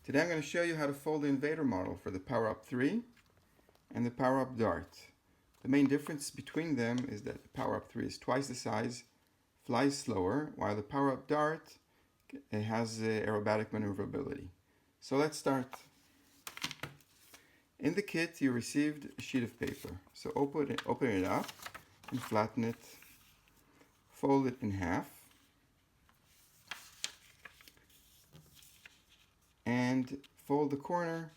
Today I'm going to show you how to fold the Invader model for the POWERUP 3 and the POWERUP DART. The main difference between them is that the POWERUP 3 is twice the size, flies slower, while the POWERUP DART has aerobatic maneuverability. So let's start. In the kit you received a sheet of paper. So open it up and flatten it, fold it in half, and fold the corner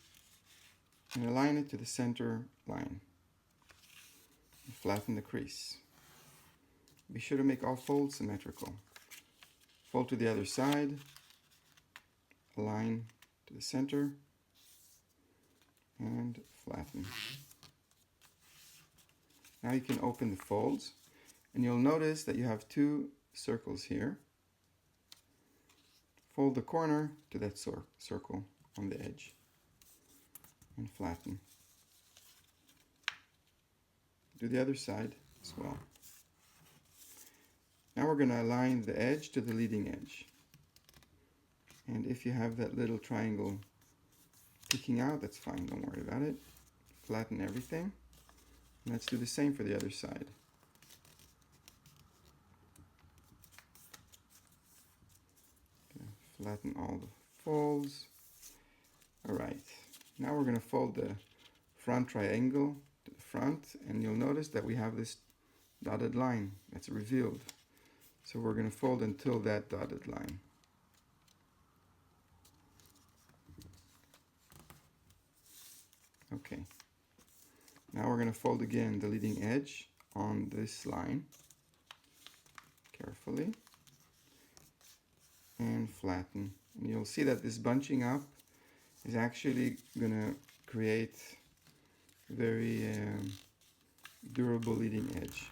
and align it to the center line. And flatten the crease. Be sure to make all folds symmetrical. Fold to the other side, align to the center, and flatten. Now you can open the folds, and you'll notice that you have two circles here. Fold the corner to that circle on the edge and flatten. Do the other side as well. Now we're going to align the edge to the leading edge. And if you have that little triangle peeking out, that's fine, don't worry about it. Flatten everything. And let's do the same for the other side. Flatten all the folds. Alright, now we're going to fold the front triangle to the front, and you'll notice that we have this dotted line that's revealed. So we're going to fold until that dotted line. Okay, now we're going to fold again the leading edge on this line carefully and flatten. And you'll see that this bunching up is actually going to create a very durable leading edge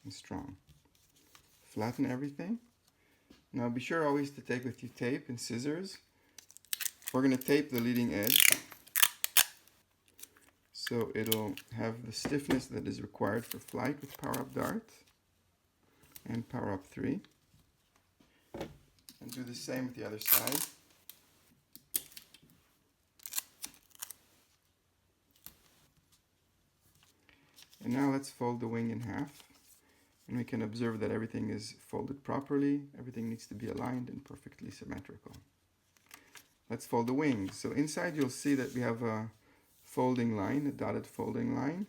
and strong. Flatten everything. Now be sure always to take with you tape and scissors. We're going to tape the leading edge so it'll have the stiffness that is required for flight with POWERUP DART and POWERUP 3. And do the same with the other side. And now let's fold the wing in half. And we can observe that everything is folded properly. Everything needs to be aligned and perfectly symmetrical. Let's fold the wings. So inside you'll see that we have a folding line, a dotted folding line.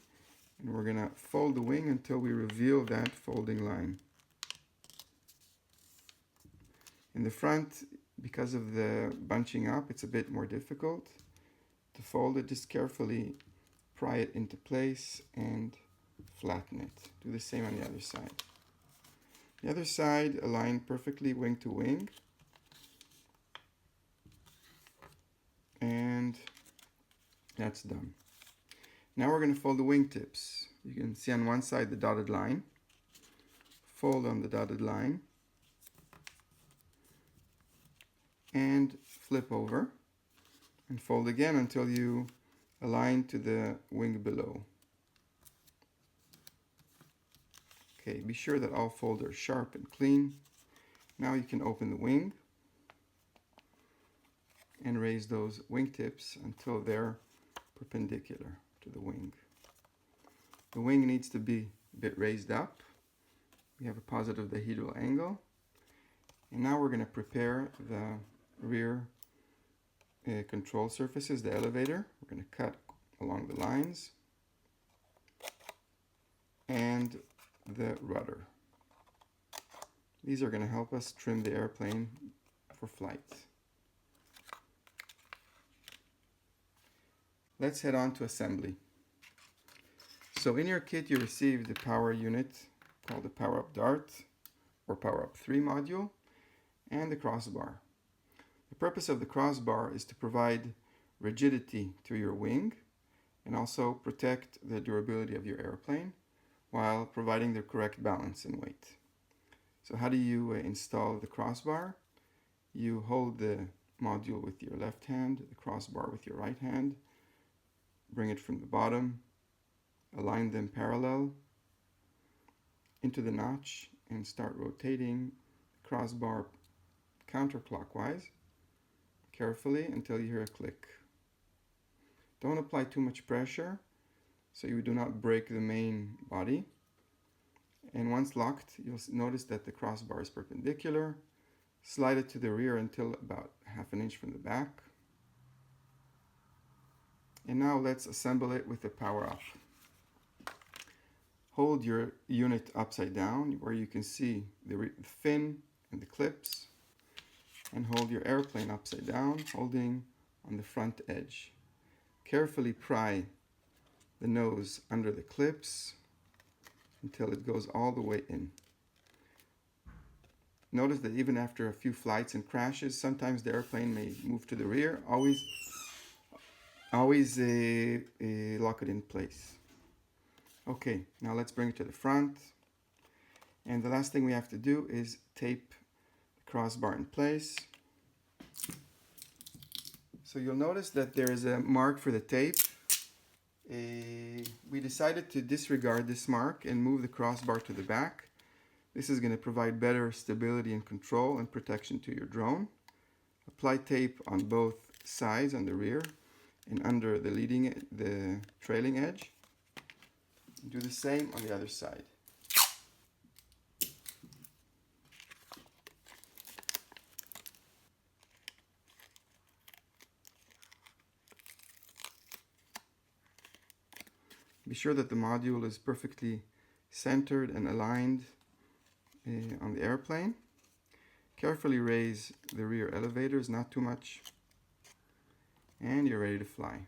And we're going to fold the wing until we reveal that folding line. In the front, because of the bunching up, it's a bit more difficult to fold it. Just carefully pry it into place and flatten it. Do the same on the other side. The other side, align perfectly wing to wing. And that's done. Now we're going to fold the wing tips. You can see on one side the dotted line. Fold on the dotted line. And flip over. And fold again until you align to the wing below. Okay, be sure that all folds are sharp and clean. Now you can open the wing and raise those wingtips until they're perpendicular to the wing. The wing needs to be a bit raised up. We have a positive dihedral angle. And now we're going to prepare the rear control surfaces, the elevator. We're going to cut along the lines and the rudder. These are going to help us trim the airplane for flight. Let's head on to assembly. So in your kit you received the power unit called the POWERUP DART or POWERUP 3 module and the crossbar. The purpose of the crossbar is to provide rigidity to your wing and also protect the durability of your airplane while providing the correct balance and weight. So how do you install the crossbar? You hold the module with your left hand, the crossbar with your right hand, bring it from the bottom, align them parallel into the notch and start rotating the crossbar counterclockwise carefully until you hear a click. Don't apply too much pressure so you do not break the main body. And once locked, you'll notice that the crossbar is perpendicular. Slide it to the rear until about 1/2 inch from the back. And now let's assemble it with the power up. Hold your unit upside down where you can see the fin and the clips, and hold your airplane upside down, holding on the front edge. Carefully pry the nose under the clips until it goes all the way in. Notice that even after a few flights and crashes, sometimes the airplane may move to the rear. Always lock it in place. Okay, now let's bring it to the front. And the last thing we have to do is tape the crossbar in place. So you'll notice that there is a mark for the tape. We decided to disregard this mark and move the crossbar to the back. This is going to provide better stability and control and protection to your drone. Apply tape on both sides, on the rear and under the trailing edge. Do the same on the other side. Be sure that the module is perfectly centered and aligned on the airplane. Carefully raise the rear elevators, not too much, and you're ready to fly.